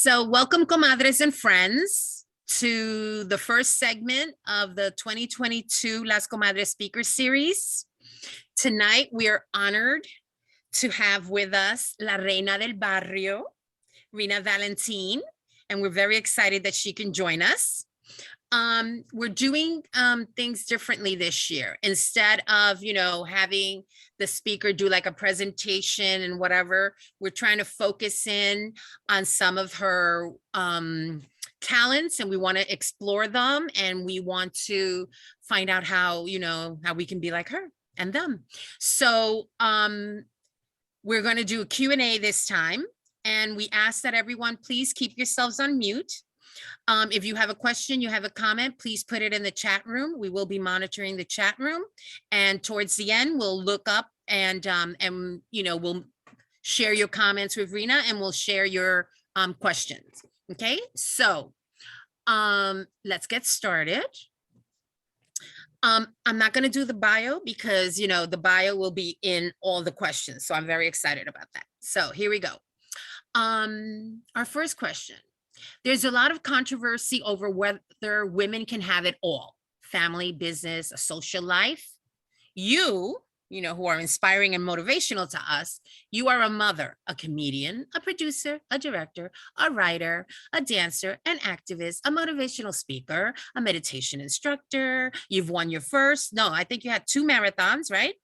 So welcome, comadres and friends, to the first segment of the 2022 Las Comadres Speaker Series. Tonight, we are honored to have with us La Reina del Barrio, Rhina Valentin, and we're very excited that she can join us. We're doing things differently this year. Instead of, having the speaker do like a presentation and whatever, we're trying to focus in on some of her talents, and we want to explore them, and we want to find out how we can be like her and them. So we're going to do a Q&A this time, and we ask that everyone please keep yourselves on mute. If you have a question, you have a comment, please put it in the chat room. We will be monitoring the chat room. And towards the end, we'll look up and we'll share your comments with Rhina, and we'll share your questions. Okay, so let's get started. I'm not going to do the bio because, the bio will be in all the questions. So I'm very excited about that. So here we go. Our first question. There's a lot of controversy over whether women can have it all: family, business, a social life. You, who are inspiring and motivational to us, you are a mother, a comedian, a producer, a director, a writer, a dancer, an activist, a motivational speaker, a meditation instructor. You've won your first, no, I think you had 2 marathons, right?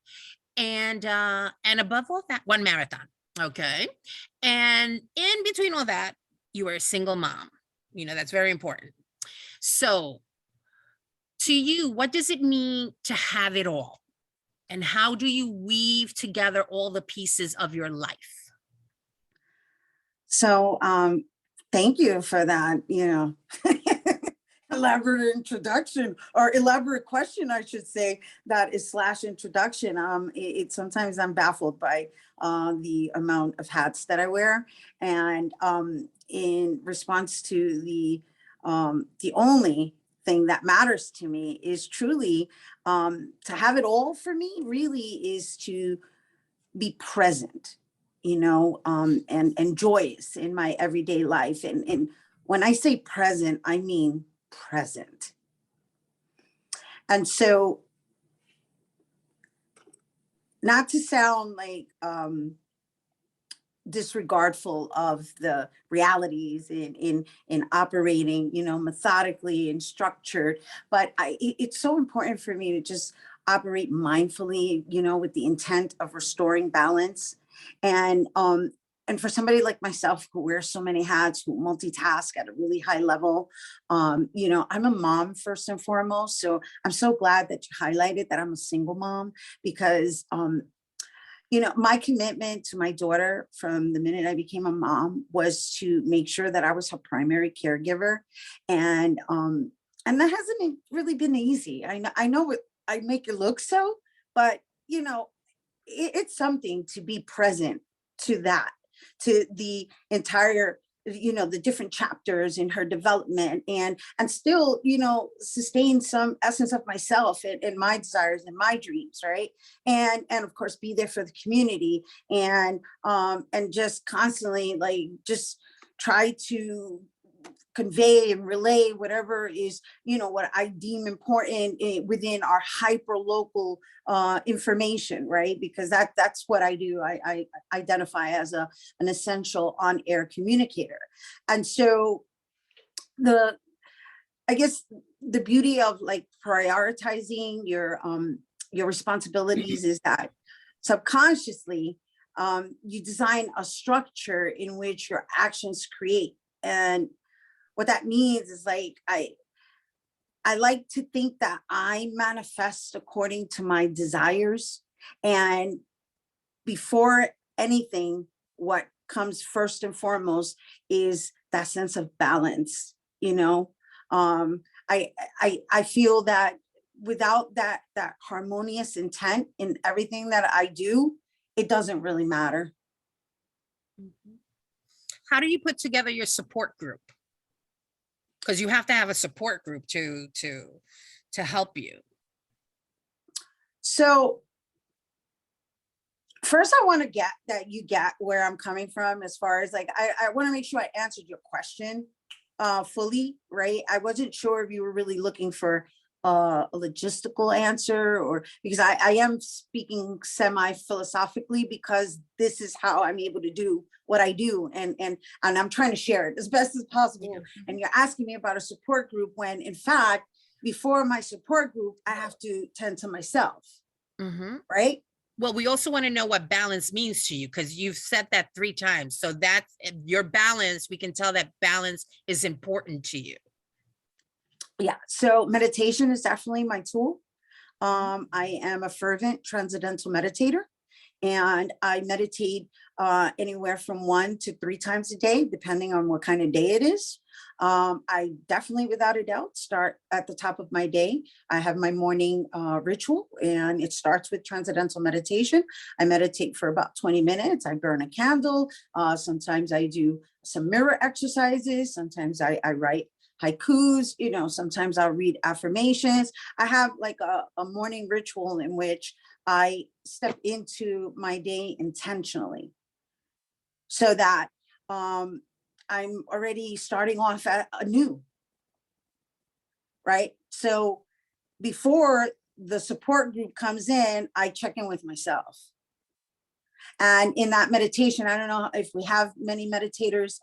And above all that, 1 marathon, okay? And in between all that, you are a single mom. That's very important. So to you, what does it mean to have it all? And how do you weave together all the pieces of your life? So thank you for that, elaborate introduction, or elaborate question, I should say, that is / introduction. Sometimes I'm baffled by the amount of hats that I wear. And in response to the only thing that matters to me is truly to have it all. For me really is to be present, and joyous in my everyday life. And when I say present, I mean present. And so, not to sound like disregardful of the realities in operating, methodically and structured, but it's so important for me to just operate mindfully, with the intent of restoring balance. And for somebody like myself who wears so many hats, who multitask at a really high level, I'm a mom first and foremost. So I'm so glad that you highlighted that I'm a single mom, because my commitment to my daughter from the minute I became a mom was to make sure that I was her primary caregiver. And that hasn't really been easy. I know I make it look so, but it's something to be present to that, to the entire, the different chapters in her development, and still, sustain some essence of myself and my desires and my dreams, right? And of course, be there for the community, and just constantly, just try to convey and relay whatever is, what I deem important within our hyper local information, right? Because that's what I do. I identify as an essential on-air communicator. And so I guess the beauty of prioritizing your responsibilities is that subconsciously you design a structure in which your actions create. And what that means is I like to think that I manifest according to my desires. And before anything, what comes first and foremost is that sense of balance. I feel that without that harmonious intent in everything that I do, it doesn't really matter. How do you put together your support group? Because you have to have a support group to help you. So First, I want to get that you get where I'm coming from as far as like, I want to make sure I answered your question fully, right? I wasn't sure if you were really looking for a logistical answer, or because I am speaking semi-philosophically, because this is how I'm able to do what I do, and I'm trying to share it as best as possible. Yeah. And you're asking me about a support group when in fact, before my support group, I have to tend to myself, right? Well, we also want to know what balance means to you, because you've said that 3 times. So that's your balance. We can tell that balance is important to you. Yeah, so meditation is definitely my tool. I am a fervent transcendental meditator, and I meditate anywhere from 1 to 3 times a day, depending on what kind of day it is. I definitely, without a doubt, start at the top of my day. I have my morning ritual, and it starts with transcendental meditation. I meditate for about 20 minutes. I burn a candle. Sometimes I do some mirror exercises. Sometimes I write haikus, you know, sometimes I'll read affirmations. I have like a morning ritual in which I step into my day intentionally, so that I'm already starting off anew, right? So before the support group comes in, I check in with myself. And in that meditation, I don't know if we have many meditators.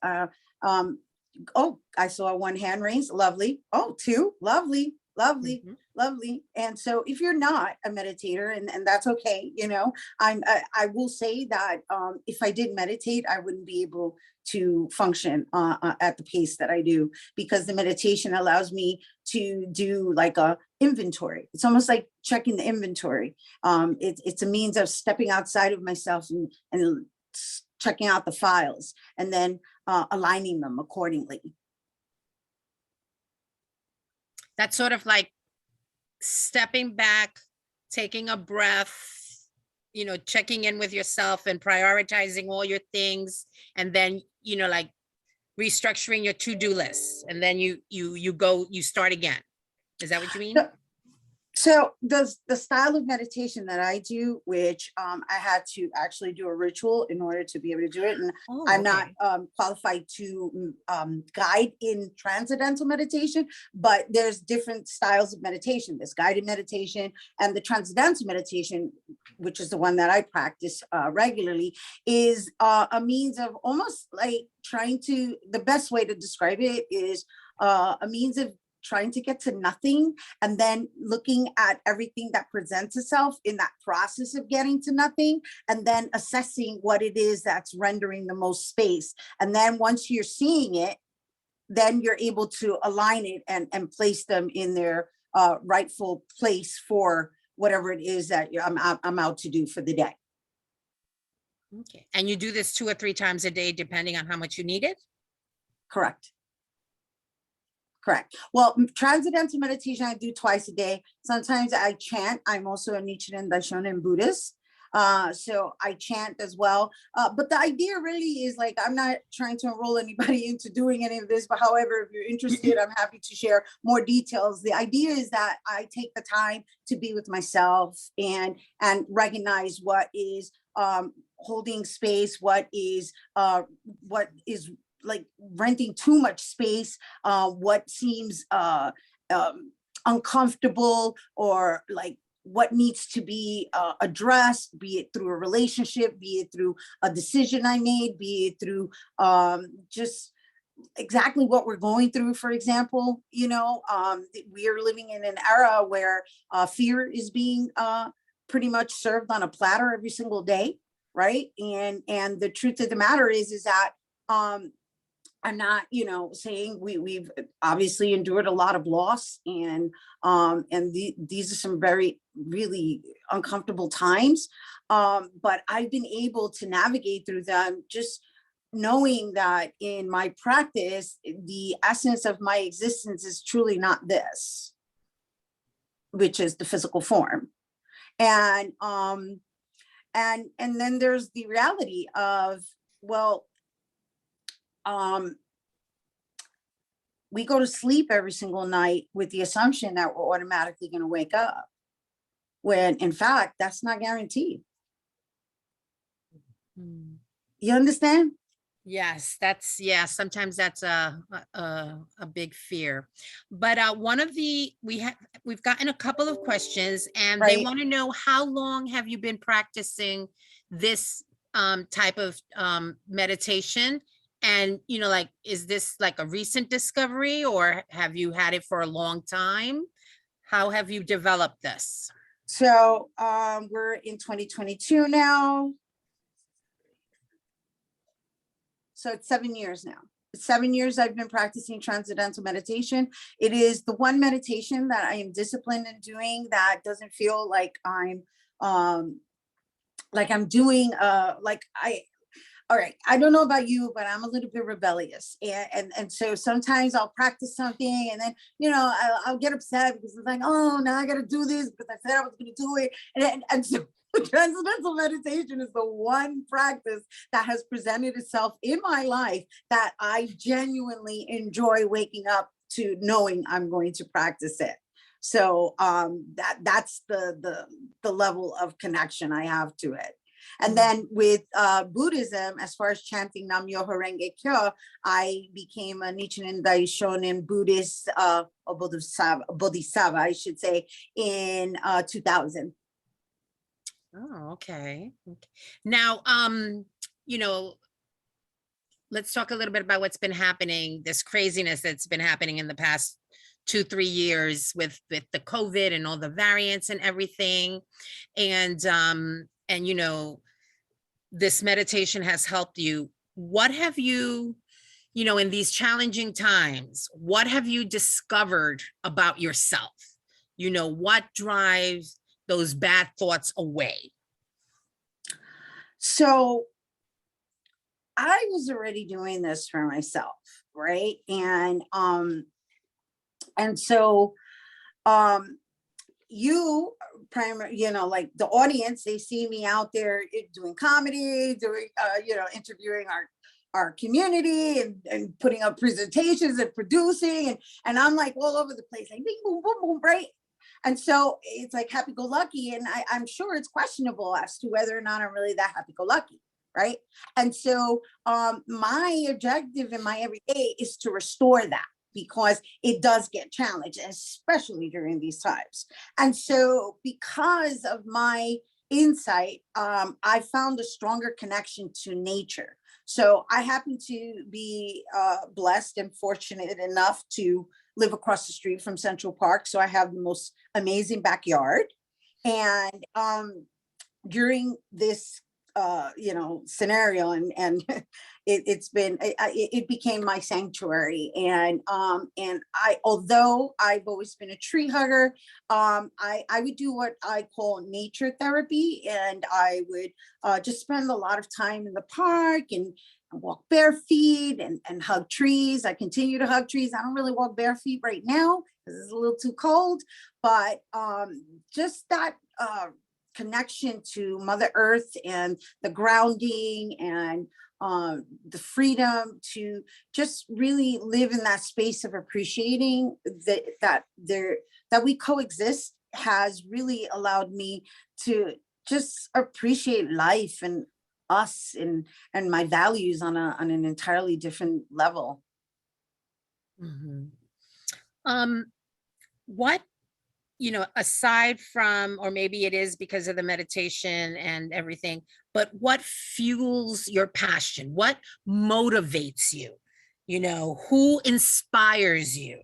Oh, I saw 1 hand raised. Lovely. Oh, 2. Lovely, lovely, lovely. And so if you're not a meditator, and that's okay, you know, I will say that if I did meditate, I wouldn't be able to function at the pace that I do, because the meditation allows me to do like a inventory. It's almost like checking the inventory. It's a means of stepping outside of myself and checking out the files, and then aligning them accordingly. That's sort of like stepping back, taking a breath, you know, checking in with yourself and prioritizing all your things, and then, you know, like restructuring your to-do list, and then you start again. Is that what you mean? So the style of meditation that I do, which I had to actually do a ritual in order to be able to do it, and I'm not qualified to guide in transcendental meditation, but there's different styles of meditation. There's guided meditation, and the transcendental meditation, which is the one that I practice regularly, is a means of almost like trying to, the best way to describe it is a means of trying to get to nothing, and then looking at everything that presents itself in that process of getting to nothing, and then assessing what it is that's rendering the most space. And then once you're seeing it, then you're able to align it and place them in their rightful place for whatever it is that I'm out to do for the day. Okay. And you do this 2 or 3 times a day, depending on how much you need it? Correct. Correct. Well, transcendental meditation I do twice a day. Sometimes I chant. I'm also a Nichiren Daishonin Buddhist. So I chant as well. But the idea really is like, I'm not trying to enroll anybody into doing any of this, but however, if you're interested, I'm happy to share more details. The idea is that I take the time to be with myself and recognize what is holding space, what is like renting too much space, what seems uncomfortable, or like what needs to be addressed, be it through a relationship, be it through a decision I made, be it through just exactly what we're going through. For example, you know, we are living in an era where fear is being pretty much served on a platter every single day, right? And the truth of the matter is that I'm not, you know, saying we've obviously endured a lot of loss, and these are some very really uncomfortable times, but I've been able to navigate through them, just knowing that in my practice, the essence of my existence is truly not this, which is the physical form, and then there's the reality of, well, we go to sleep every single night with the assumption that we're automatically going to wake up, when in fact, that's not guaranteed. Mm. You understand? Yes, yeah, sometimes that's a big fear. But one of the we've gotten a couple of questions and they Right. want to know, how long have you been practicing this type of meditation? And like, is this like a recent discovery, or have you had it for a long time? How have you developed this? So we're in 2022 now. So it's 7 years now. 7 years I've been practicing transcendental meditation. It is the one meditation that I am disciplined in doing that doesn't feel like I'm doing all right, I don't know about you, but I'm a little bit rebellious. And so sometimes I'll practice something and then, I'll get upset because it's like, oh, now I got to do this because I said I was going to do it. And so transcendental meditation is the one practice that has presented itself in my life that I genuinely enjoy waking up to knowing I'm going to practice it. So that's the level of connection I have to it. And then with Buddhism, as far as chanting Nam Myoho Renge Kyo, I became a Nichiren Daishonin Buddhist or Bodhisattva, I should say, in 2000. Oh, okay. Now, let's talk a little bit about what's been happening, this craziness that's been happening in the past 2-3 years with the COVID and all the variants and everything. And this meditation has helped you. What have you, in these challenging times, what have you discovered about yourself? What drives those bad thoughts away? So I was already doing this for myself, right? And so you like the audience, they see me out there doing comedy, doing interviewing our community and putting up presentations and producing and I'm like all over the place, like bing, boom, boom, boom, right? And so it's like happy-go-lucky, and I'm sure it's questionable as to whether or not I'm really that happy-go-lucky, right? And so my objective in my everyday is to restore that, because it does get challenged, especially during these times. And so because of my insight, I found a stronger connection to nature. So I happen to be blessed and fortunate enough to live across the street from Central Park. So I have the most amazing backyard. And during this scenario and it became my sanctuary. And I, although I've always been a tree hugger, I would do what I call nature therapy, and I would just spend a lot of time in the park and walk bare feet and hug trees. I continue to hug trees. I don't really walk bare feet right now because it's a little too cold, but just that connection to Mother Earth and the grounding and the freedom to just really live in that space of appreciating that we coexist has really allowed me to just appreciate life and us and my values on an entirely different level. Mm-hmm. What, aside from, or maybe it is because of the meditation and everything, but what fuels your passion? What motivates you? Who inspires you?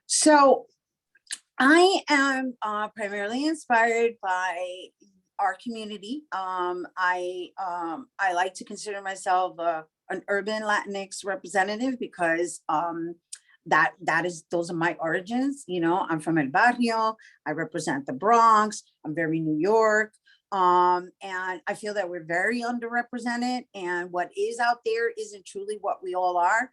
So I am primarily inspired by our community. I like to consider myself an urban Latinx representative because those are my origins. I'm from El Barrio. I represent the Bronx. I'm very New York. And I feel that we're very underrepresented, and what is out there isn't truly what we all are.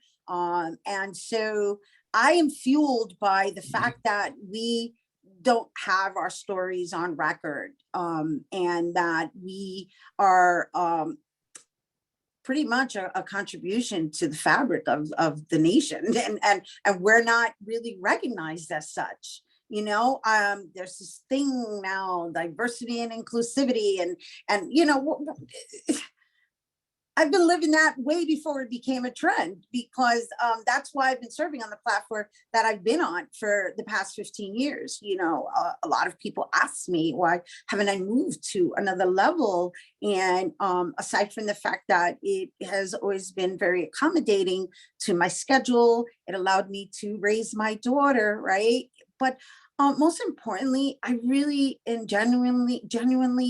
And so I am fueled by the fact that we don't have our stories on record, and that we are pretty much a contribution to the fabric of the nation, and we're not really recognized as such. There's this thing now, diversity and inclusivity, and I've been living that way before it became a trend, because that's why I've been serving on the platform that I've been on for the past 15 years. A lot of people ask me, why haven't I moved to another level? And aside from the fact that it has always been very accommodating to my schedule, it allowed me to raise my daughter, right? But most importantly, I really and genuinely,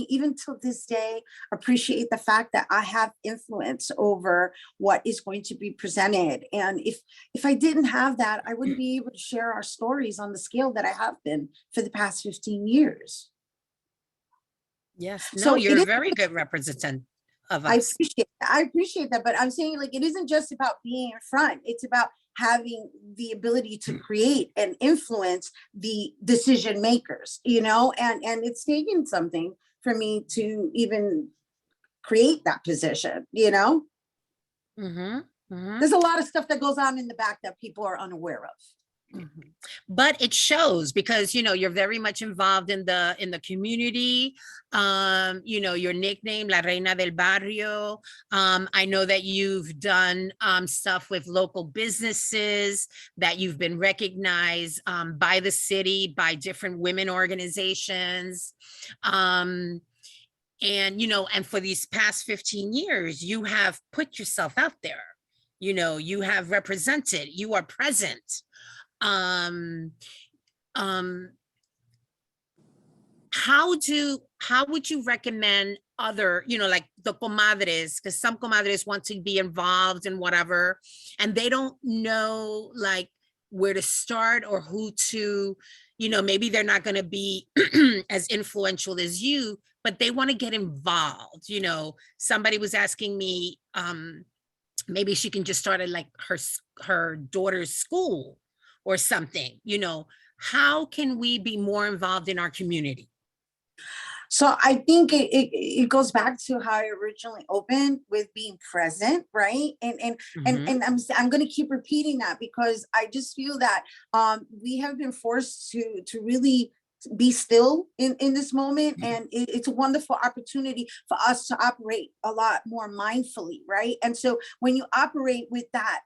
even till this day, appreciate the fact that I have influence over what is going to be presented. And if I didn't have that, I wouldn't be able to share our stories on the scale that I have been for the past 15 years. Yes, no, So you're a very good representative of us. I appreciate that, but I'm saying, like, it isn't just about being in front. It's about having the ability to create and influence the decision makers, and it's taken something for me to even create that position. There's a lot of stuff that goes on in the back that people are unaware of. But it shows, because you're very much involved in the community. Your nickname, La Reina del Barrio. I know that you've done stuff with local businesses, that you've been recognized by the city, by different women organizations. And for these past 15 years, you have put yourself out there. You have represented, you are present. How would you recommend other, like the comadres, because some comadres want to be involved in whatever, and they don't know like where to start or who to, maybe they're not going to be as influential as you, but they want to get involved. Somebody was asking me, maybe she can just start at like her daughter's school or something. How can we be more involved in our community? So I think it goes back to how I originally opened, with being present, right? And I'm going to keep repeating that, because I just feel that we have been forced to really be still in this moment, and it's a wonderful opportunity for us to operate a lot more mindfully, right? And so when you operate with that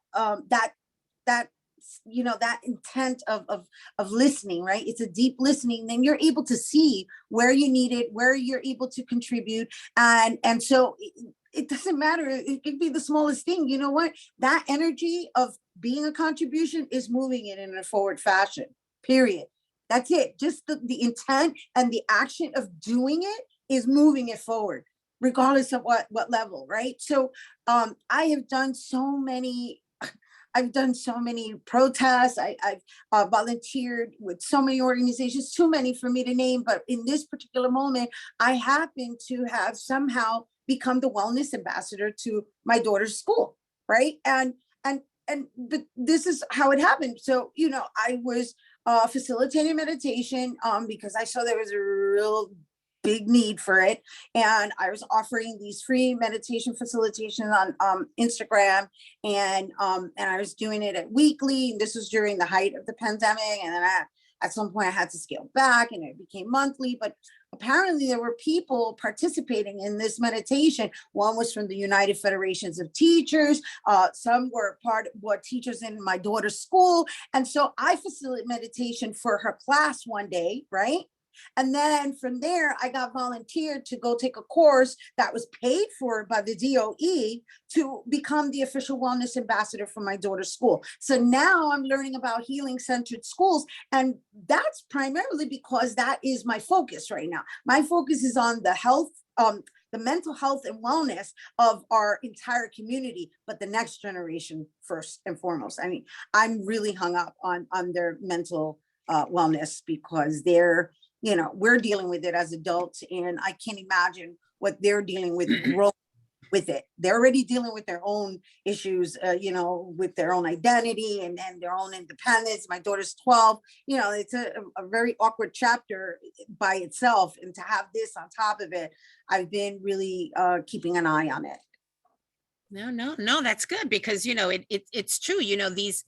that intent of listening, right? It's a deep listening. Then you're able to see where you need it, where you're able to contribute. And so it doesn't matter. It could be the smallest thing. You know what? That energy of being a contribution is moving it in a forward fashion, period. That's it. Just the intent and the action of doing it is moving it forward, regardless of what level, right? So I have done so many protests. I've volunteered with so many organizations, too many for me to name. But in this particular moment, I happen to have somehow become the wellness ambassador to my daughter's school, right? But this is how it happened. So, I was facilitating meditation because I saw there was a real big need for it. And I was offering these free meditation facilitations on Instagram, and I was doing it at weekly. And this was during the height of the pandemic. And then at some point I had to scale back, and it became monthly. But apparently there were people participating in this meditation. One was from the United Federations of Teachers. Some were teachers in my daughter's school. And so I facilitated meditation for her class one day, right? And then from there, I got volunteered to go take a course that was paid for by the DOE to become the official wellness ambassador for my daughter's school. So now I'm learning about healing-centered schools. And that's primarily because that is my focus right now. My focus is on the health, the mental health and wellness of our entire community, but the next generation first and foremost. I mean, I'm really hung up on their mental wellness, because we're dealing with it as adults, and I can't imagine what they're dealing with growing with it. They're already dealing with their own issues, with their own identity and their own independence. My daughter's 12, it's a very awkward chapter by itself. And to have this on top of it, I've been really keeping an eye on it. No, that's good, because, it's true. These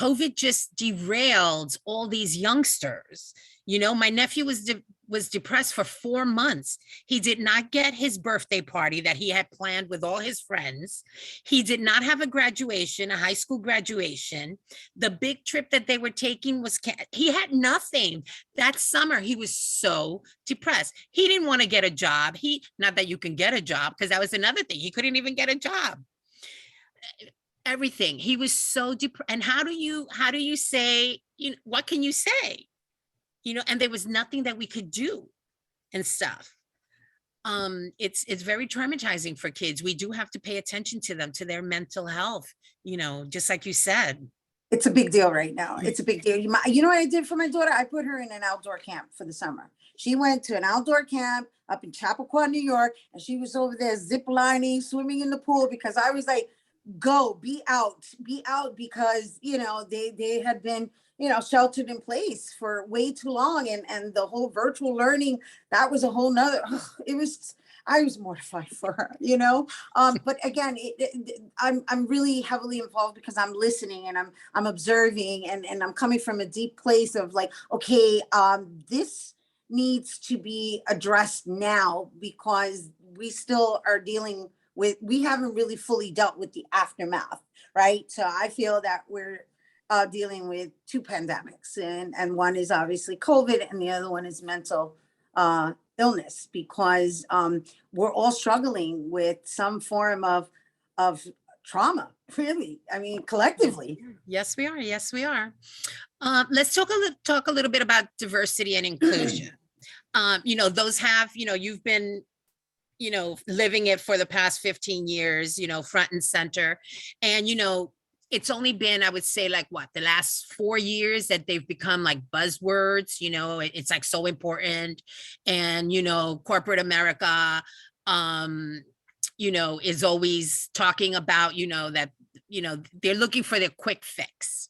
COVID just derailed all these youngsters. My nephew was depressed for 4 months. He did not get his birthday party that he had planned with all his friends. He did not have a graduation, a high school graduation. The big trip that they were taking he had nothing. That summer, he was so depressed. He didn't want to get a job. Not that you can get a job, because that was another thing. He couldn't even get a job. Everything. He was so depressed. And how do you say, what can you say? And there was nothing that we could do and stuff. It's very traumatizing for kids. We do have to pay attention to them, to their mental health, just like you said. It's a big deal right now. It's a big deal. You know what I did for my daughter? I put her in an outdoor camp for the summer. She went to an outdoor camp up in Chappaqua, New York, and she was over there zip lining, swimming in the pool, because I was like, go, be out, because, they had been, sheltered in place for way too long. And the whole virtual learning, that was a whole nother, I was mortified for her, but again, I'm really heavily involved because I'm listening and I'm observing and I'm coming from a deep place of like, okay, this needs to be addressed now, because we still are we haven't really fully dealt with the aftermath, right? So I feel that we're dealing with two pandemics, and one is obviously COVID, and the other one is mental illness, because we're all struggling with some form of trauma, really. I mean, collectively. Yes, we are. Yes, we are. Let's talk a little bit about diversity and inclusion. Those have, you've been, living it for the past 15 years, front and center. And, it's only been, I would say, like the last 4 years that they've become like buzzwords, it's like so important. And, corporate America, is always talking about, that, they're looking for the quick fix.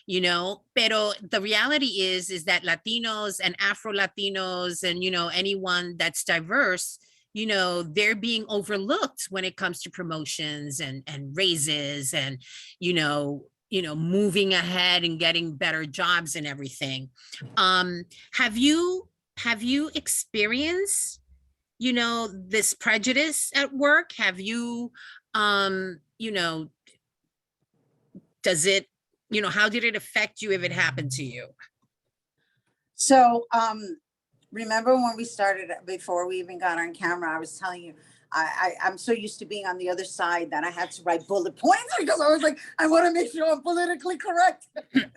Pero the reality is that Latinos and Afro Latinos and, anyone that's diverse, they're being overlooked when it comes to promotions and raises and, moving ahead and getting better jobs and everything. Have you experienced, this prejudice at work? Have you, does it, how did it affect you if it happened to you? So, remember when we started, before we even got on camera, I was telling you, I'm so used to being on the other side that I had to write bullet points, because I was like, I want to make sure I'm politically correct in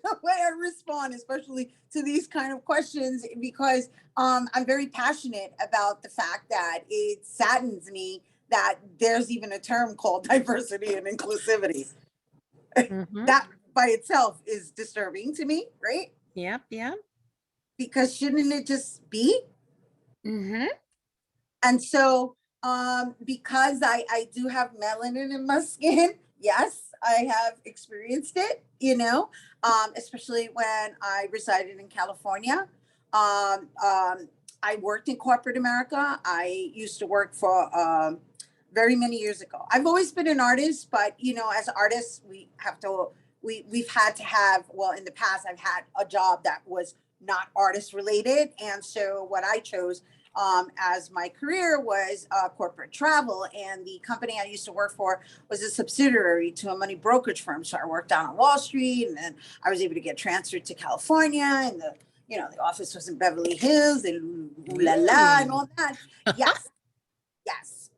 the way I respond, especially to these kind of questions, because I'm very passionate about the fact that it saddens me that there's even a term called diversity and inclusivity. Mm-hmm. That by itself is disturbing to me, right? Yep. Because shouldn't it just be? Mm-hmm. And so, because I do have melanin in my skin, yes, I have experienced it, especially when I resided in California. I worked in corporate America. I used to work for very many years ago. I've always been an artist, but, as artists, we've had to have, well, in the past, I've had a job that was not artist related. And so what I chose as my career was corporate travel. And the company I used to work for was a subsidiary to a money brokerage firm. So I worked down on Wall Street, and then I was able to get transferred to California, and the office was in Beverly Hills and ooh la la and all that. Yes.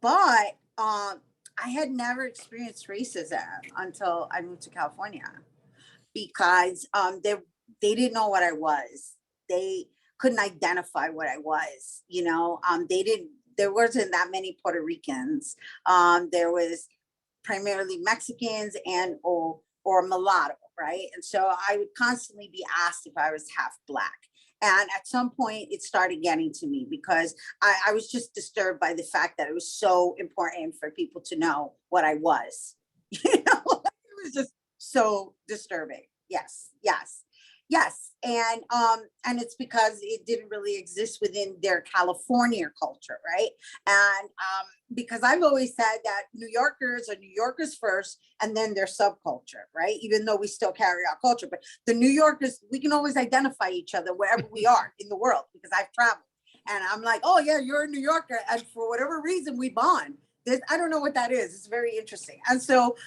But I had never experienced racism until I moved to California, because they didn't know what I was. They couldn't identify what I was. There wasn't that many Puerto Ricans. There was primarily Mexicans and or mulatto, right? And so I would constantly be asked if I was half Black. And at some point it started getting to me, because I was just disturbed by the fact that it was so important for people to know what I was. It was just so disturbing. Yes. Yes, and it's because it didn't really exist within their California culture, right? And because I've always said that New Yorkers are New Yorkers first, and then their subculture, right? Even though we still carry our culture, but the New Yorkers, we can always identify each other wherever we are in the world because I've traveled, and I'm like, oh yeah, you're a New Yorker, and for whatever reason we bond. I don't know what that is. It's very interesting, and so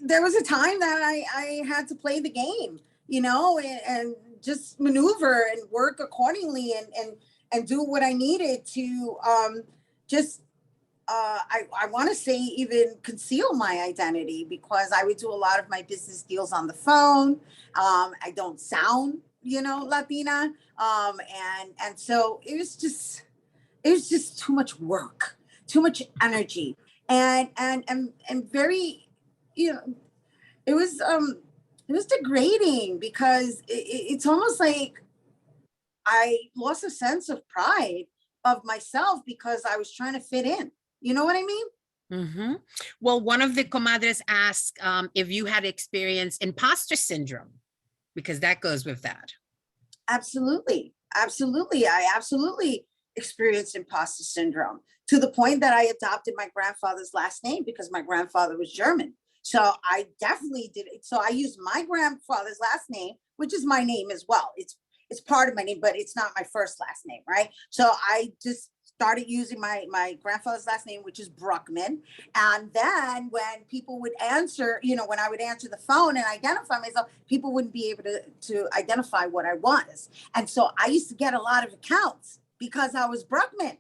there was a time that I had to play the game, and just maneuver and work accordingly and do what I needed to just I want to say even conceal my identity because I would do a lot of my business deals on the phone. I don't sound, Latina. And so it was just too much work, too much energy, and very, you know, it was degrading because it's almost like I lost a sense of pride of myself because I was trying to fit in. You know what I mean? Mm-hmm. Well, one of the comadres asked if you had experienced imposter syndrome, because that goes with that. Absolutely. Absolutely. I absolutely experienced imposter syndrome to the point that I adopted my grandfather's last name because my grandfather was German. So I definitely did it. So I used my grandfather's last name, which is my name as well. It's part of my name, but it's not my first last name, right? So I just started using my grandfather's last name, which is Bruckman. And then when people would answer, when I would answer the phone and identify myself, people wouldn't be able to identify what I was. And so I used to get a lot of accounts because I was Bruckman,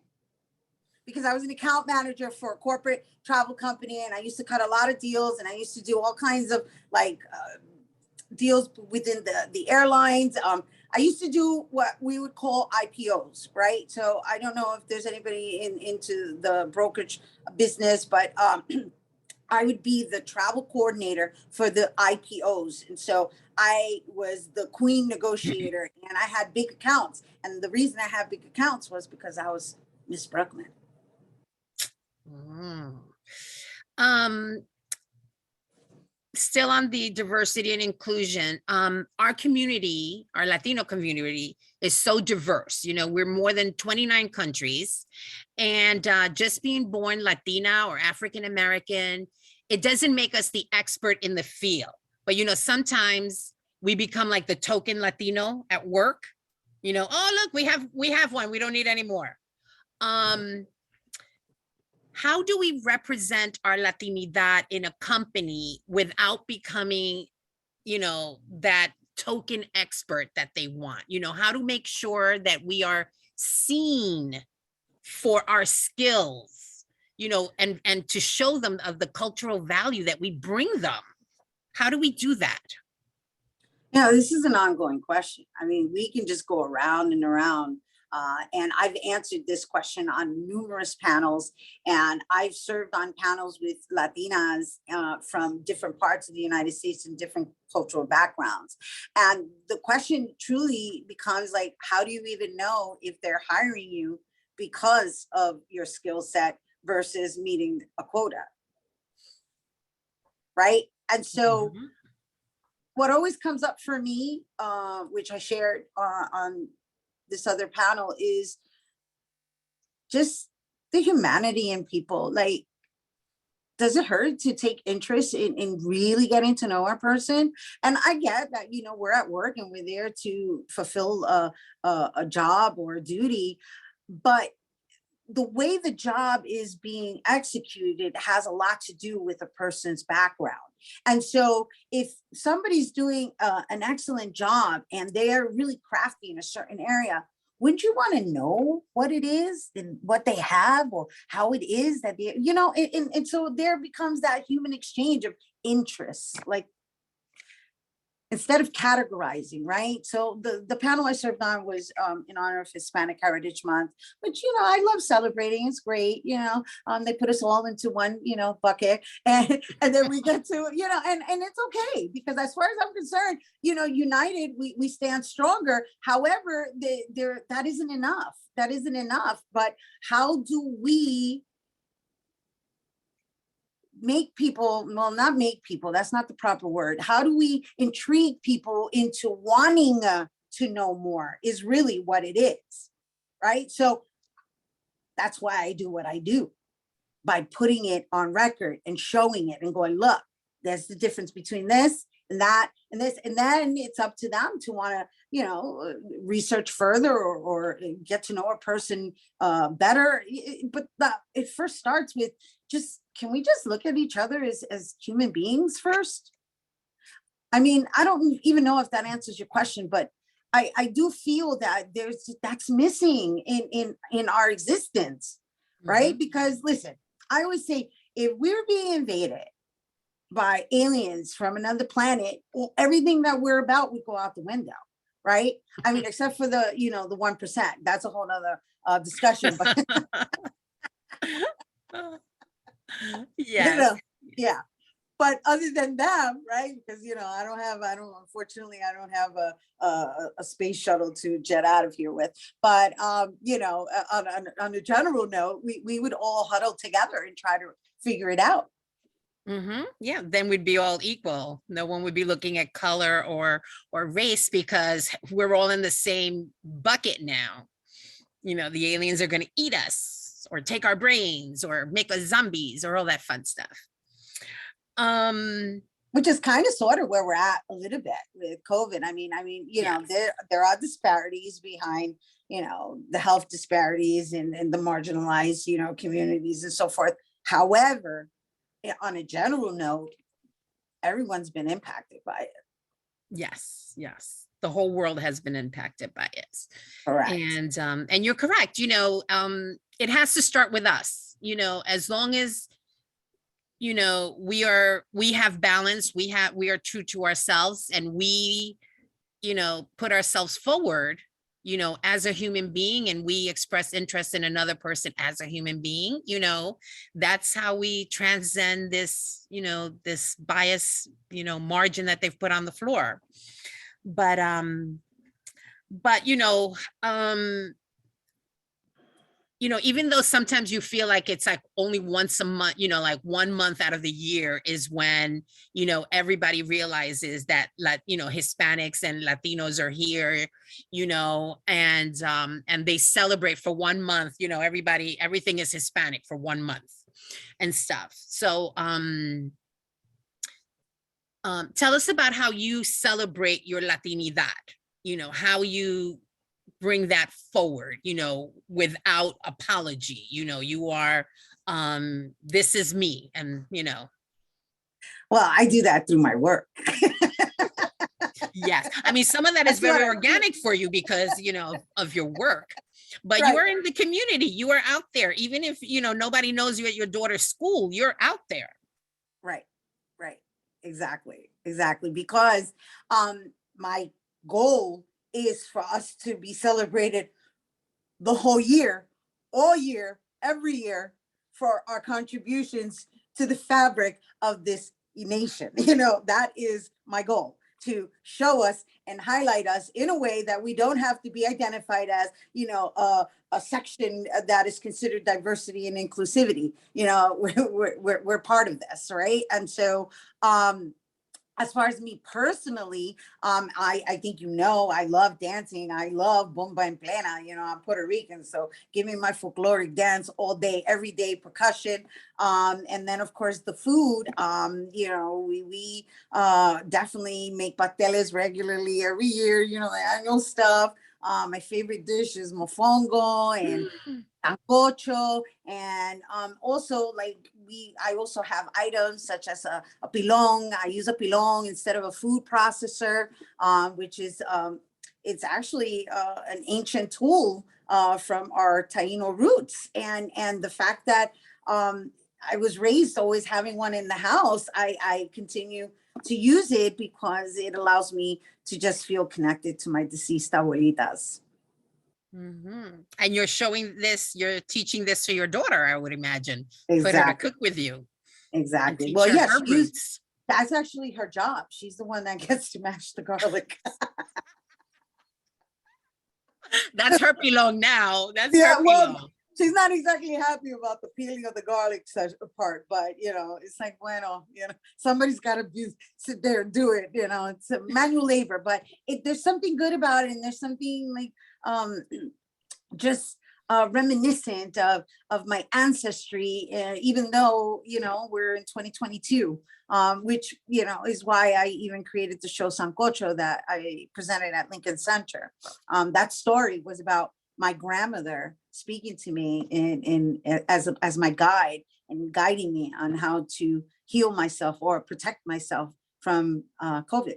because I was an account manager for a corporate travel company. And I used to cut a lot of deals, and I used to do all kinds of deals within the airlines. I used to do what we would call IPOs, right? So I don't know if there's anybody into the brokerage business, but I would be the travel coordinator for the IPOs. And so I was the queen negotiator, and I had big accounts. And the reason I had big accounts was because I was Miss Bruckman. Mm. Still on the diversity and inclusion, our community, our Latino community, is so diverse. We're more than 29 countries, and just being born Latina or African American, it doesn't make us the expert in the field. But sometimes we become like the token Latino at work. Oh look, we have one. We don't need any more. How do we represent our Latinidad in a company without becoming, that token expert that they want? How to make sure that we are seen for our skills, and to show them of the cultural value that we bring them. How do we do that? Yeah, this is an ongoing question. I mean, we can just go around and around. And I've answered this question on numerous panels, and I've served on panels with Latinas from different parts of the United States and different cultural backgrounds. And the question truly becomes like, how do you even know if they're hiring you because of your skill set versus meeting a quota? Right? And so what always comes up for me, which I shared on this other panel, is just the humanity in people. Like, does it hurt to take interest in really getting to know a person? And I get that, we're at work and we're there to fulfill a job or a duty, but the way the job is being executed has a lot to do with a person's background. And so if somebody's doing an excellent job and they're really crafty in a certain area, wouldn't you want to know what it is and what they have or how it is that they, and so there becomes that human exchange of interests, like, instead of categorizing, right? So the panel I served on was in honor of Hispanic Heritage Month, which, I love celebrating. It's great. They put us all into one, bucket, and then we get to, and it's okay, because as far as I'm concerned, united, we stand stronger. However, that isn't enough. That isn't enough. But how do we make people, well, not make people, that's not the proper word. How do we intrigue people into wanting to know more is really what it is, right? So that's why I do what I do, by putting it on record and showing it and going, look, there's the difference between this and that and this. And then it's up to them to want to, you know, research further or get to know a person better. But it first starts with just, can we just look at each other as human beings first? I mean, I don't even know if that answers your question, but I do feel that that's missing in our existence, right? Because listen, I always say, if we're being invaded by aliens from another planet, everything that we're about would go out the window, right? I mean, except for the, you know, the 1%. That's a whole nother discussion. But yes. You know, yeah. But other than them, right? Because, you know, unfortunately, I don't have a space shuttle to jet out of here with. But, you know, on a general note, we would all huddle together and try to figure it out. Yeah, then we'd be all equal. No one would be looking at color or race, because we're all in the same bucket now. You know, the aliens are going to eat us or take our brains or make us zombies or all that fun stuff. Which is kind of sort of where we're at a little bit with COVID. I mean, you know, there are disparities behind, you know, the health disparities and the marginalized, you know, communities and so forth. However, on a general note, everyone's been impacted by it. Yes, yes. The whole world has been impacted by it. Correct. And you're correct. You know, it has to start with us, you know, as long as, you know, we have balance, we are true to ourselves, and we, you know, put ourselves forward, you know, as a human being, and we express interest in another person as a human being, you know, that's how we transcend this, you know, this bias, you know, margin that they've put on the floor. But you know, even though sometimes you feel like it's like only once a month, you know, like 1 month out of the year is when, you know, everybody realizes that, you know, Hispanics and Latinos are here, you know, and they celebrate for 1 month, you know, everything is Hispanic for 1 month and stuff. So, tell us about how you celebrate your Latinidad, you know, how you bring that forward, you know, without apology. You know, you are, this is me, and, you know. Well, I do that through my work. Yes. I mean, some of that is very organic for you because, you know, of your work, but you are in the community, you are out there. Even if, you know, nobody knows you at your daughter's school, you're out there. Right. Exactly. Because my goal is for us to be celebrated the whole year, all year, every year, for our contributions to the fabric of this nation. You know, that is my goal, to show us and highlight us in a way that we don't have to be identified as, you know, a section that is considered diversity and inclusivity. You know, we're part of this, right? And so, as far as me personally, I think, you know, I love dancing. I love bomba en plena. You know, I'm Puerto Rican, so give me my folkloric dance all day, every day, percussion. And then, of course, the food. You know, we definitely make pasteles regularly every year, you know, the annual stuff. My favorite dish is mofongo and sancocho, and also, like, I also have items such as a pilong. I use a pilong instead of a food processor, which is it's actually an ancient tool from our Taino roots, and the fact that I was raised always having one in the house, I continue to use it because it allows me to just feel connected to my deceased abuelitas. And you're showing this, you're teaching this to your daughter, I would imagine, Exactly. for her to cook with you. Exactly. Well, yes, roots. That's actually her job. She's the one that gets to mash the garlic. That's her pilong now. That's her pilong. she's not exactly happy about the peeling of the garlic part, but it's like, bueno, somebody's got to sit there and do it. It's a manual labor, but there's something good about it, and there's something like just reminiscent of my ancestry, even though we're in 2022, which is why I even created the show Sancocho that I presented at Lincoln Center. That story was about my grandmother speaking to me in as my guide and guiding me on how to heal myself or protect myself from COVID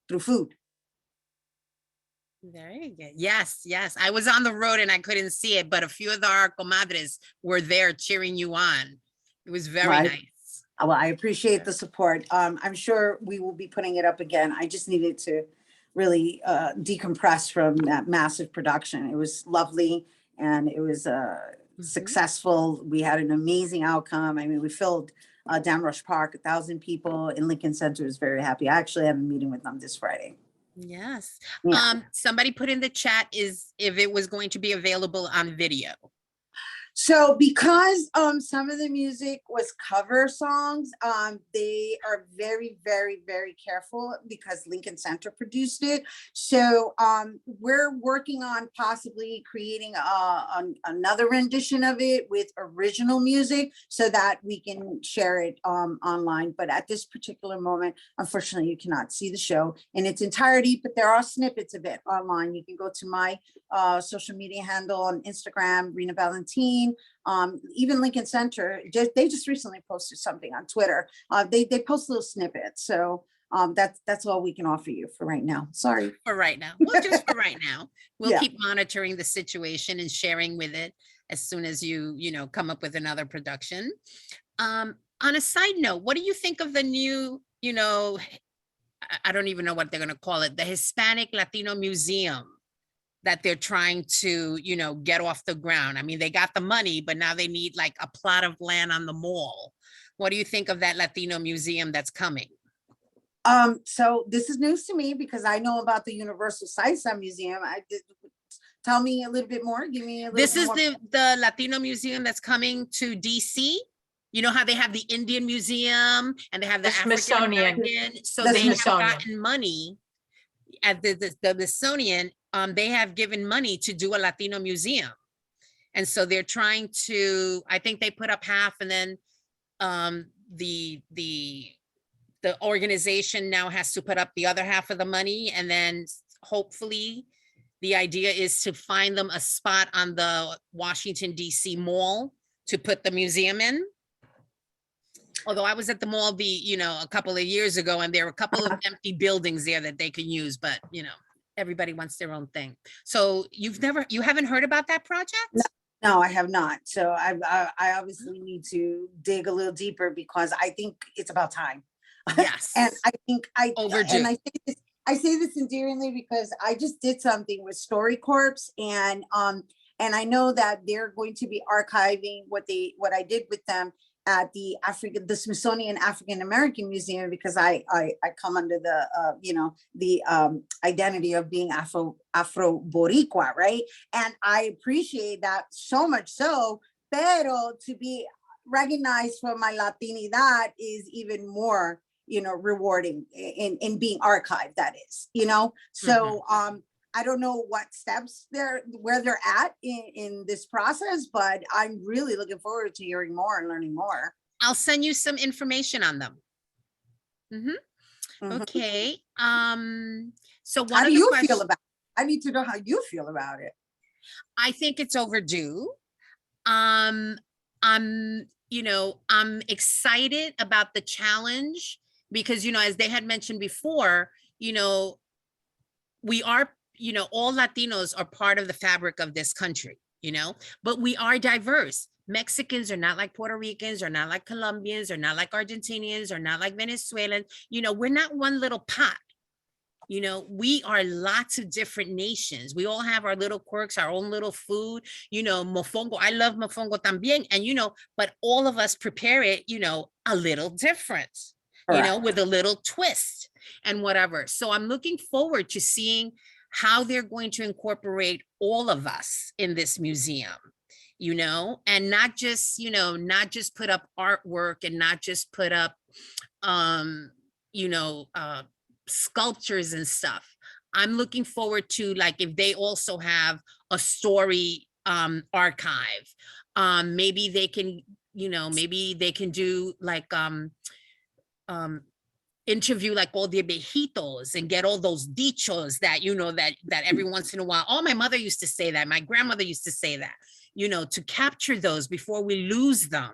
through food. Very good. Yes, yes. I was on the road and I couldn't see it, but a few of our comadres were there cheering you on. It was very nice. Well, I appreciate the support. I'm sure we will be putting it up again. I just needed to really decompress from that massive production. It was lovely, and it was successful. We had an amazing outcome. I mean, we filled Damrush Park, 1,000 people. In Lincoln Center is very happy. I actually have a meeting with them this Friday. Yes. Yeah. Somebody put in the chat is if it was going to be available on video. So because some of the music was cover songs, they are very, very, very careful because Lincoln Center produced it. So we're working on possibly creating another rendition of it with original music so that we can share it online. But at this particular moment, unfortunately, you cannot see the show in its entirety, but there are snippets of it online. You can go to my social media handle on Instagram, Rhina Valentin. Even Lincoln Center, they just recently posted something on Twitter. They post little snippets. So that's all we can offer you for right now. Sorry. For right now. Well, just for right now. We'll keep monitoring the situation and sharing with it as soon as you come up with another production. On a side note, what do you think of the new, I don't even know what they're going to call it, the Hispanic Latino Museum that they're trying to, get off the ground? I mean, they got the money, but now they need like a plot of land on the mall. What do you think of that Latino museum that's coming? So this is news to me because I know about the Universal Salsa Museum. Tell me a little bit more. Give me a little. This is the Latino museum that's coming to DC. You know how they have the Indian Museum and they have the African American. So they have gotten money at the Smithsonian. They have given money to do a Latino museum. And so they're trying to, I think they put up half, and then the organization now has to put up the other half of the money. And then hopefully the idea is to find them a spot on the Washington, DC mall to put the museum in. Although I was at the mall a couple of years ago, and there were a couple of empty buildings there that they can use, but everybody wants their own thing. So you haven't heard about that project? No, I have not. So I obviously need to dig a little deeper because I think it's about time. Yes. And I think overdue. And I say this endearingly because I just did something with StoryCorps, and I know that they're going to be archiving what I did with them at the Smithsonian African American Museum, because I come under the identity of being Afro Boricua, right? And I appreciate that so much so, pero to be recognized for my Latinidad is even more, rewarding in being archived, that is, so I don't know what steps where they're at in this process, but I'm really looking forward to hearing more and learning more. I'll send you some information on them. Okay. So how do you feel about it? I need to know how you feel about it. I think it's overdue. I'm excited about the challenge because, as they had mentioned before, we are, all Latinos are part of the fabric of this country, but we are diverse. Mexicans are not like Puerto Ricans, or not like Colombians, or not like Argentinians, or not like Venezuelans. We're not one little pot. We are lots of different nations. We all have our little quirks, our own little food, mofongo. I love mofongo también. And, but all of us prepare it, a little different, with a little twist and whatever. So I'm looking forward to seeing how they're going to incorporate all of us in this museum. and not just, not just put up artwork and not just put up, you know, sculptures and stuff. I'm looking forward to, like, if they also have a story archive, maybe they can, maybe they can do like interview like all the viejitos and get all those dichos that, that every once in a while, oh, my mother used to say that, my grandmother used to say that, to capture those before we lose them,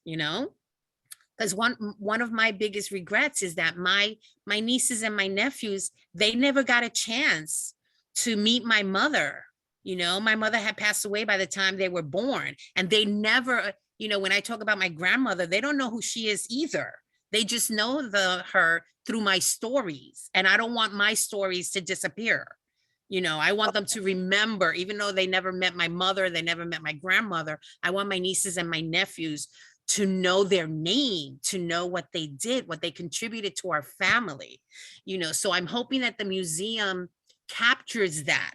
because one of my biggest regrets is that my nieces and my nephews, they never got a chance to meet my mother. My mother had passed away by the time they were born, and they never, when I talk about my grandmother, they don't know who she is either. They just know her through my stories, and I don't want my stories to disappear. I want them to remember, even though they never met my mother, they never met my grandmother. I want my nieces and my nephews to know their name, to know what they did, what they contributed to our family. So I'm hoping that the museum captures that.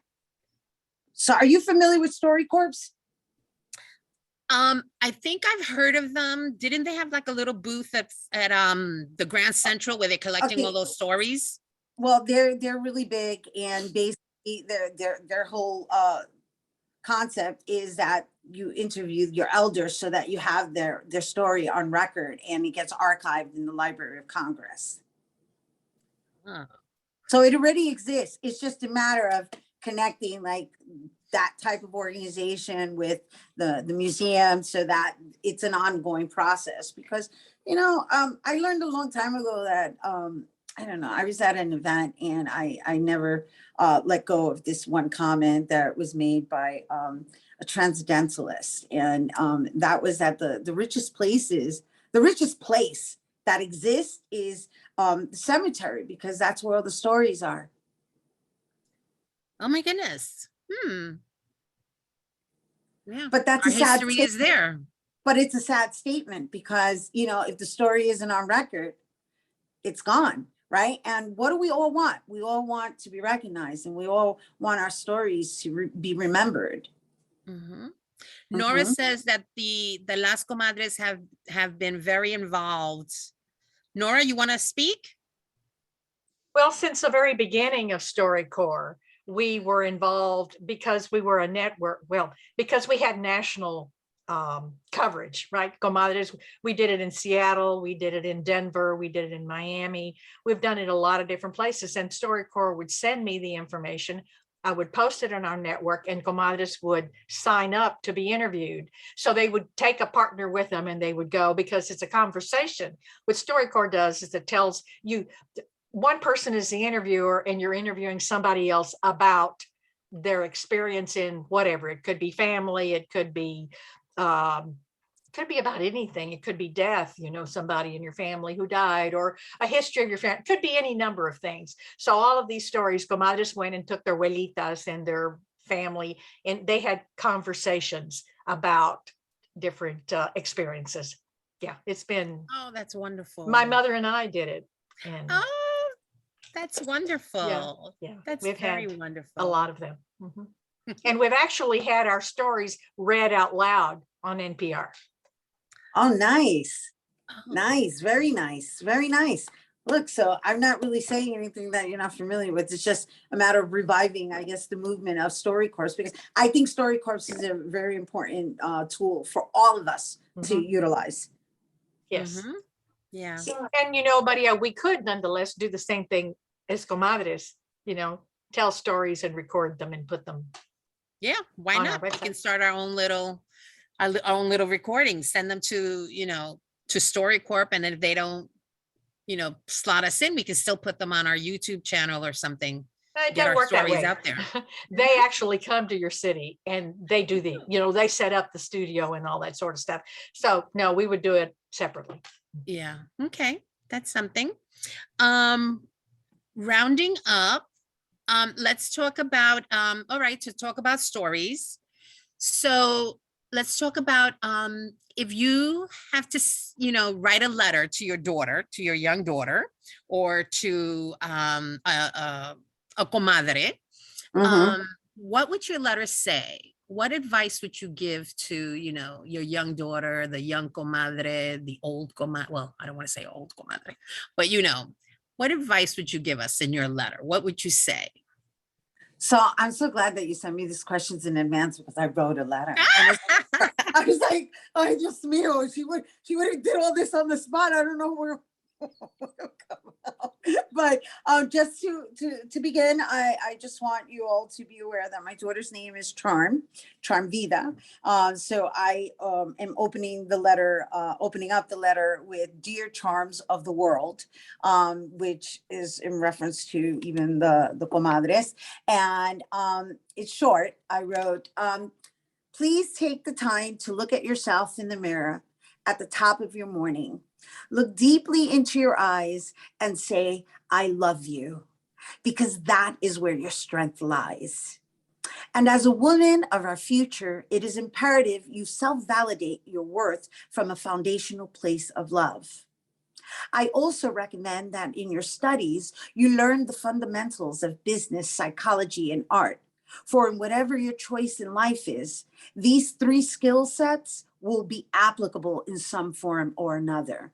So are you familiar with StoryCorps? I think I've heard of them. Didn't they have like a little booth at the Grand Central where they're collecting all those stories? Well, they're really big, and basically their whole concept is that you interview your elders so that you have their story on record, and it gets archived in the Library of Congress. Huh. So it already exists. It's just a matter of connecting like that type of organization with the museum, so that it's an ongoing process. Because, I learned a long time ago that, I don't know, I was at an event, and I never let go of this one comment that was made by a transcendentalist. And that was that the richest place that exists is the cemetery, because that's where all the stories are. Oh my goodness. Yeah. But that's Our a sad history is there. But it's a sad statement, because, if the story isn't on record, it's gone, right? And what do we all want? We all want to be recognized, and we all want our stories to be remembered. Nora says that the Las Comadres have been very involved. Nora, you want to speak? Well, since the very beginning of StoryCorps, we were involved because we were a network. Well, because we had national coverage, right? Comadres, we did it in Seattle, we did it in Denver, we did it in Miami. We've done it a lot of different places, and StoryCorps would send me the information. I would post it on our network, and Comadres would sign up to be interviewed. So they would take a partner with them, and they would go, because it's a conversation. What StoryCorps does is it tells you, one person is the interviewer, and you're interviewing somebody else about their experience in whatever. It could be family, it could be about anything. It could be death, somebody in your family who died, or a history of your family. It could be any number of things. So all of these stories, Comadres went and took their abuelitas and their family, and they had conversations about different experiences. Yeah, it's been. Oh, that's wonderful. My mother and I did it. And oh, that's wonderful. Yeah. That's We've very had wonderful. A lot of them. And we've actually had our stories read out loud on NPR. Oh, nice. Nice. Very nice. Very nice. Look, so I'm not really saying anything that you're not familiar with. It's just a matter of reviving, I guess, the movement of StoryCorps, because I think StoryCorps is a very important tool for all of us to utilize. Yes. Yeah. And, Maria, we could nonetheless do the same thing as Comadres, tell stories and record them and put them. Yeah, why not? We can start our own little recordings, send them to, to StoryCorps, and then if they don't, slot us in, we can still put them on our YouTube channel or something. Get our stories out there. They actually come to your city, and they do they set up the studio and all that sort of stuff. So no, we would do it separately. Yeah. Okay. That's something. Rounding up, let's talk about, all right, to talk about stories. So let's talk about, if you have to, write a letter to your daughter, to your young daughter, or to a comadre, what would your letter say? what advice would you give to, your young daughter, the young comadre, the old comadre? Well, I don't want to say old comadre, but what advice would you give us in your letter? What would you say? So I'm so glad that you sent me these questions in advance because I wrote a letter. And I was like, I just mío, she would have did all this on the spot. I don't know where. But just to begin, I just want you all to be aware that my daughter's name is Charm Vida. So I am opening up the letter with Dear Charms of the World, which is in reference to even the comadres. And it's short. I wrote, please take the time to look at yourself in the mirror at the top of your morning. Look deeply into your eyes and say, I love you, because that is where your strength lies. And as a woman of our future, it is imperative you self-validate your worth from a foundational place of love. I also recommend that in your studies, you learn the fundamentals of business, psychology, and art. For in whatever your choice in life is, these 3 skill sets will be applicable in some form or another.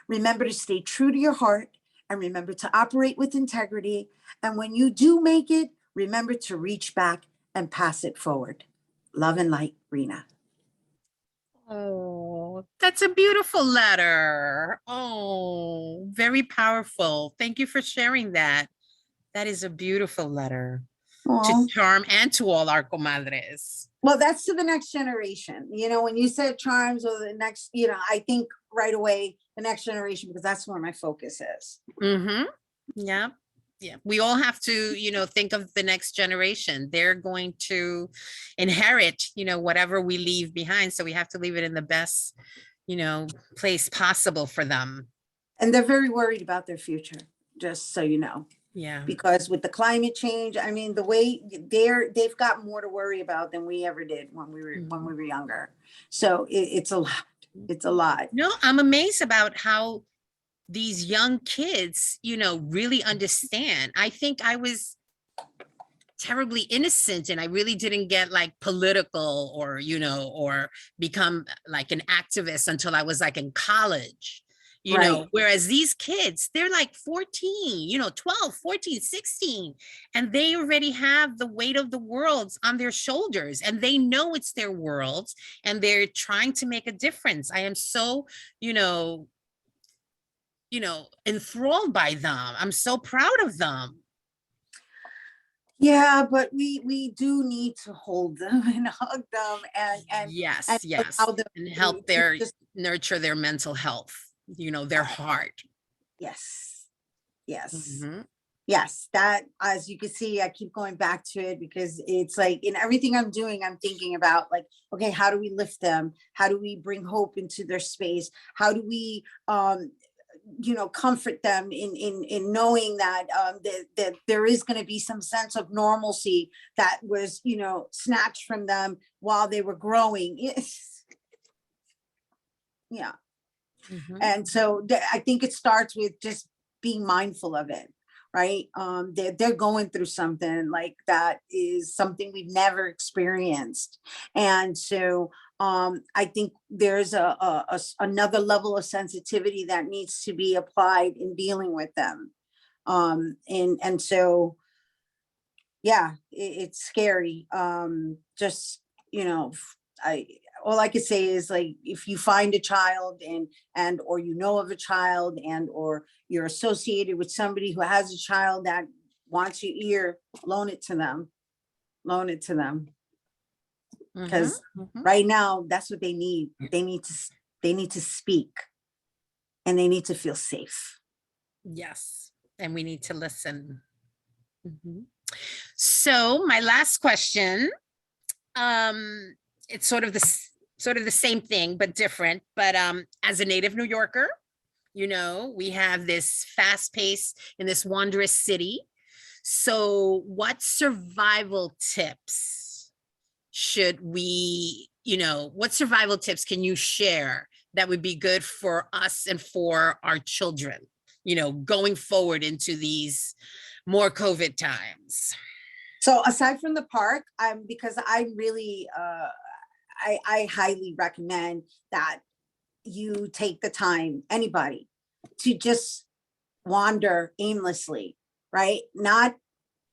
Remember to stay true to your heart and remember to operate with integrity. And when you do make it, remember to reach back and pass it forward. Love and light, Rhina. Oh, that's a beautiful letter. Oh, very powerful. Thank you for sharing that. That is a beautiful letter to Charm and to all our comadres. Well, that's to the next generation. When you said charms or the next, I think right away the next generation, because that's where my focus is. Mm-hmm. Yeah. Yeah. We all have to, think of the next generation. They're going to inherit, whatever we leave behind. So we have to leave it in the best, place possible for them. And they're very worried about their future, just so you know. Yeah. Because with the climate change, I mean, the way they've got more to worry about than we ever did when we were younger. So it's a lot. It's a lot. No, I'm amazed about how these young kids, really understand. I think I was terribly innocent and I really didn't get like political or, or become like an activist until I was like in college. Whereas these kids, they're like 14, 12, 14, 16, and they already have the weight of the world on their shoulders and they know it's their world and they're trying to make a difference. I am so, enthralled by them. I'm so proud of them. Yeah, but we do need to hold them and hug them and yes, and help nurture their mental health. Their heart. Yes. Mm-hmm. Yes, that, as you can see, I keep going back to it because it's like in everything I'm doing, I'm thinking about like, okay, how do we lift them? How do we bring hope into their space? How do we, comfort them in knowing that that there is going to be some sense of normalcy that was, snatched from them while they were growing. Yeah. Mm-hmm. And so I think it starts with just being mindful of it, right? They're going through something like that is something we've never experienced. And so I think there's another level of sensitivity that needs to be applied in dealing with them. And so, yeah, it's scary. All I could say is like, if you find a child or of a child or you're associated with somebody who has a child that wants your ear, loan it to them. Because right now that's what they need. They need to speak and they need to feel safe. Yes. And we need to listen. So my last question, it's sort of the same thing, but different. But as a native New Yorker, we have this fast pace in this wondrous city. So what survival tips what survival tips can you share that would be good for us and for our children, going forward into these more COVID times? So aside from the park, because I really, I highly recommend that you take the time, anybody, to just wander aimlessly, right? Not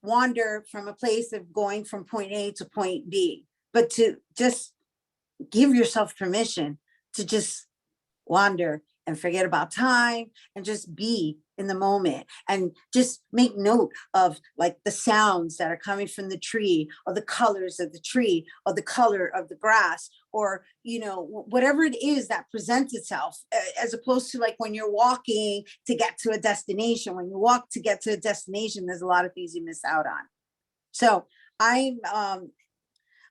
wander from a place of going from point A to point B, but to just give yourself permission to just wander and forget about time and just be in the moment and just make note of like the sounds that are coming from the tree or the colors of the tree or the color of the grass or whatever it is that presents itself, as opposed to like when you're walking to get to a destination. When you walk to get to a destination, there's a lot of things you miss out on. So I'm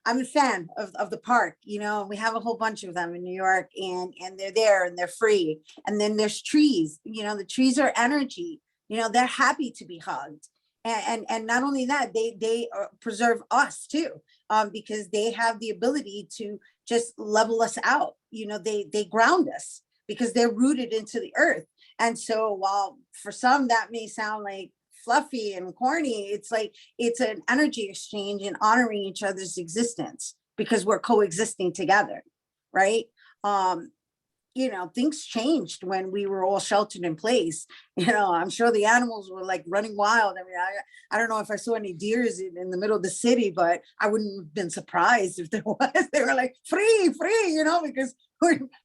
a fan of the park, we have a whole bunch of them in New York, and they're there and they're free. And then there's trees, the trees are energy, they're happy to be hugged. And not only that, they preserve us too, because they have the ability to just level us out. They ground us because they're rooted into the earth. And so while for some that may sound like fluffy and corny, it's like it's an energy exchange and honoring each other's existence because we're coexisting together, right? Things changed when we were all sheltered in place. I'm sure the animals were like running wild. I mean, I don't know if I saw any deers in the middle of the city, but I wouldn't have been surprised if there was. They were like free, because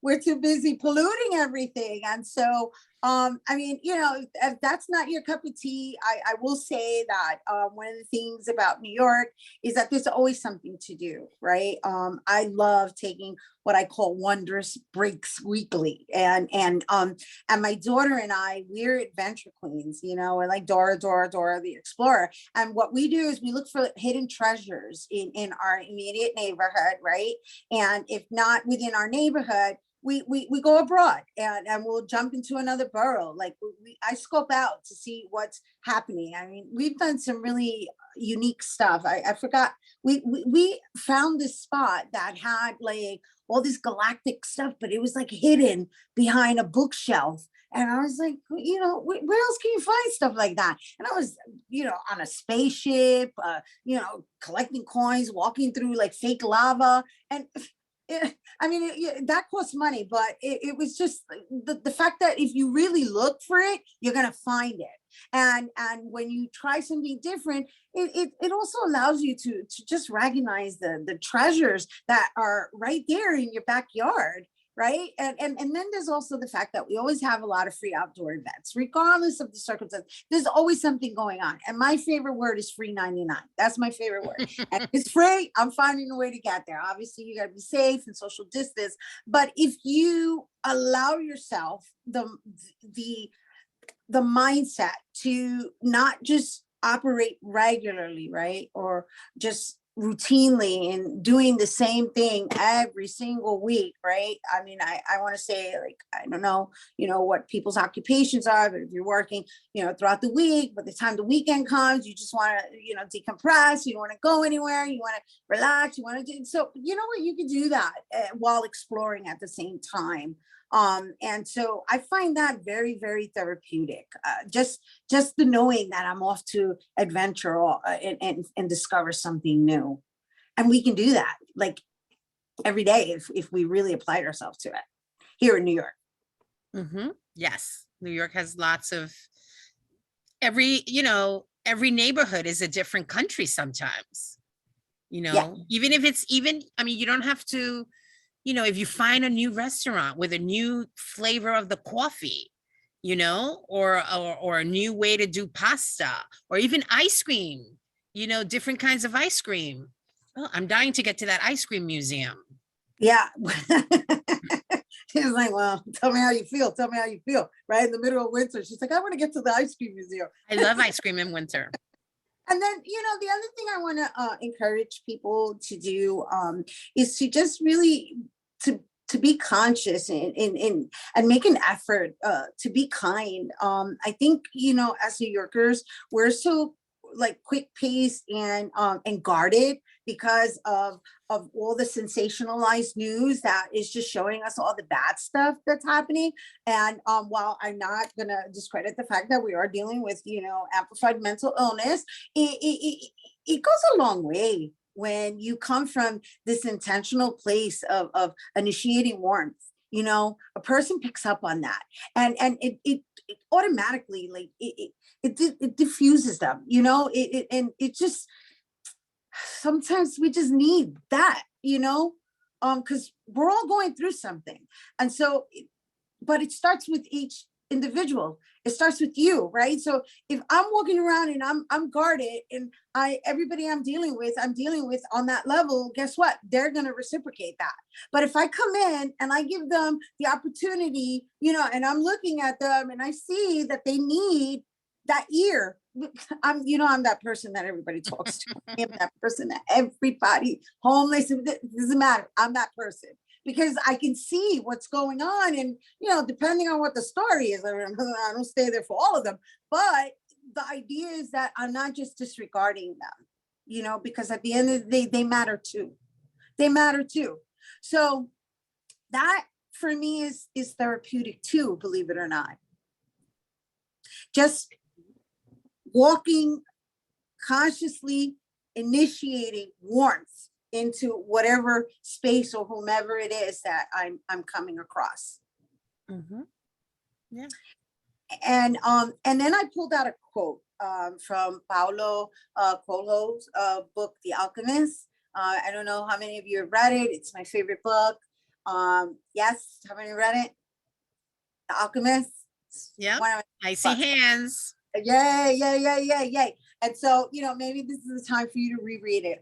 we're too busy polluting everything. And so if that's not your cup of tea, I will say that one of the things about New York is that there's always something to do, right? I love taking what I call wondrous breaks weekly, and my daughter and I, we're adventure queens, we're like Dora the Explorer. And what we do is we look for hidden treasures in our immediate neighborhood, right? And if not within our neighborhood, we go abroad and we'll jump into another borough. Like I scope out to see what's happening. I mean, we've done some really unique stuff. I forgot, we found this spot that had like all this galactic stuff, but it was like hidden behind a bookshelf. And I was like, where else can you find stuff like that? And I was, on a spaceship, collecting coins, walking through like fake lava. And that costs money, but it was just the fact that if you really look for it, you're going to find it. And when you try something different, it also allows you to just recognize the treasures that are right there in your backyard. Right. And then there's also the fact that we always have a lot of free outdoor events, regardless of the circumstance. There's always something going on. And my favorite word is free 99. That's my favorite word. And it's free. I'm finding a way to get there. Obviously, you got to be safe and social distance. But if you allow yourself the mindset to not just operate regularly, right, or just routinely and doing the same thing every single week, right? I mean, I want to say, like, I don't know, what people's occupations are, but if you're working, throughout the week, by the time the weekend comes, you just want to, decompress, you don't want to go anywhere, you want to relax, you want to do, so you know what, you can do that while exploring at the same time. And so I find that very, very therapeutic. Just the knowing that I'm off to adventure and discover something new. And we can do that like every day if we really applied ourselves to it here in New York. Mm-hmm. Yes. New York has lots of every neighborhood is a different country sometimes, Yeah. even if it's you don't have to, if you find a new restaurant with a new flavor of the coffee, or a new way to do pasta or even ice cream, different kinds of ice cream. Oh, I'm dying to get to that ice cream museum. Yeah. She's like, well, tell me how you feel. Right in the middle of winter. She's like, I want to get to the ice cream museum. I love ice cream in winter. And then, the other thing I want to encourage people to do is to just really to be conscious and make an effort to be kind. I think, as New Yorkers, we're so like quick paced and guarded because of all the sensationalized news that is just showing us all the bad stuff that's happening. And while I'm not gonna discredit the fact that we are dealing with, amplified mental illness, it goes a long way when you come from this intentional place of initiating warmth. You know, a person picks up on that, and it automatically, like, it diffuses them, you know, and it just, sometimes we just need that, you know, because we're all going through something. And so, but it starts with each individual. It starts with you, right? So if I'm walking around and I'm guarded, and everybody I'm dealing with on that level, guess what? They're going to reciprocate that. But if I come in and I give them the opportunity, you know, and I'm looking at them and I see that they need that ear, I'm that person that everybody talks to. I am that person that everybody, homeless, it doesn't matter. I'm that person, because I can see what's going on. And, you know, depending on what the story is, I don't stay there for all of them. But the idea is that I'm not just disregarding them, you know, because at the end of the day, they matter too. They matter too. So that for me is therapeutic too, believe it or not. Just walking, consciously initiating warmth into whatever space or whomever it is that I'm coming across. Mm-hmm. Yeah. And then I pulled out a quote from Paulo Coelho's book, The Alchemist. I don't know how many of you have read it. It's my favorite book. Yes, how many read it? The Alchemist. Yeah, I see hands. Yay. And so, you know, maybe this is the time for you to reread it.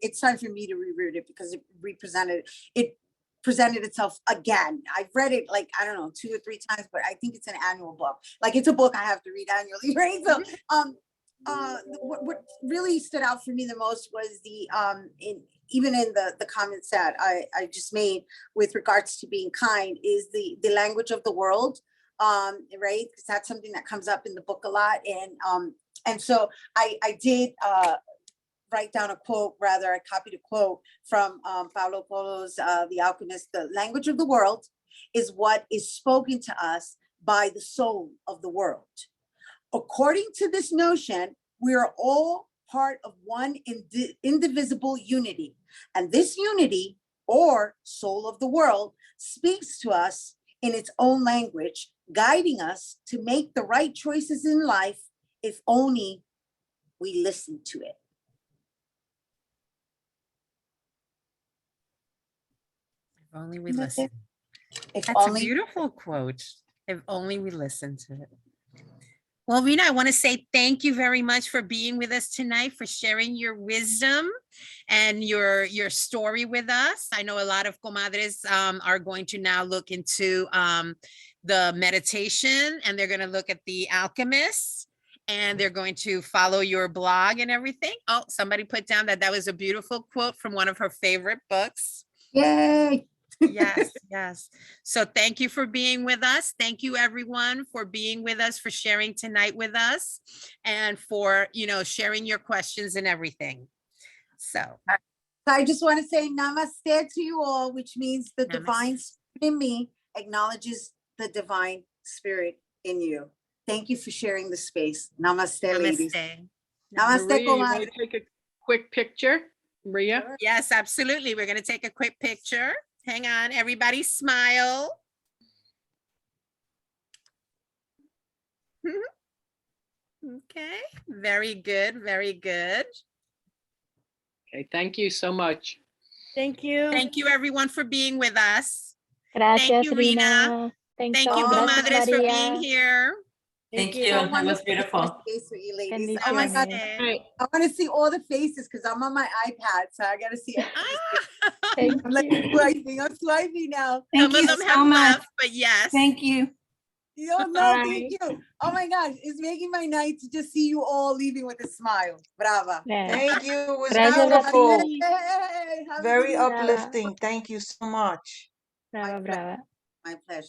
It's time for me to reread it, because it presented itself again. I've read it, like, I don't know, 2 or 3 times, but I think it's an annual book. Like, it's a book I have to read annually, right? So what really stood out for me the most was even in the comments that I just made with regards to being kind, is the language of the world. Right, because that's something that comes up in the book a lot. And so I did write down a quote, rather I copied a quote from Paulo Coelho's The Alchemist. The language of the world is what is spoken to us by the soul of the world. According to this notion, we are all part of one indivisible unity. And this unity, or soul of the world, speaks to us in its own language, guiding us to make the right choices in life, if only we listen to it. If only we listen. If That's only. a beautiful quote. If only we listen to it. Well, Rhina, I want to say thank you very much for being with us tonight, for sharing your wisdom and your story with us. I know a lot of comadres are going to now look into the meditation, and they're going to look at The Alchemist, and they're going to follow your blog and everything. Oh, somebody put down that was a beautiful quote from one of her favorite books. Yay. Yes. So thank you for being with us. Thank you, everyone, for being with us, for sharing tonight with us, and for, you know, sharing your questions and everything. So I just want to say namaste to you all, which means the divine spirit in me acknowledges the divine spirit in you. Thank you for sharing the space. Namaste, ladies. Namaste, Maria, you want comadre. to take a quick picture, Maria? Sure. yes, absolutely. We're going to take a quick picture. Hang on, everybody smile. Okay, very good, very good. Okay, thank you so much. Thank you. Thank you, everyone, for being with us. Gracias, Thank you, Rhina. Rhina. Thank Thank you, Gracias, comadres, for being Maria. here. Thank you. So That was wonderful to beautiful. share space with you, ladies. Oh my God, Bendiciones. Namaste. I want to see all the faces because I'm on my iPad, so I got to see everybody's face. Thank I'm like you. I'm swiping now. Some of them have left, but yes. Thank you. No, thank you. Oh my gosh, it's making my night to just see you all leaving with a smile. Brava. Yeah. Thank you. It was Gracias a beautiful. ti. Hey, have a Very good evening. uplifting. Thank you so much. Brava, brava. My pleasure.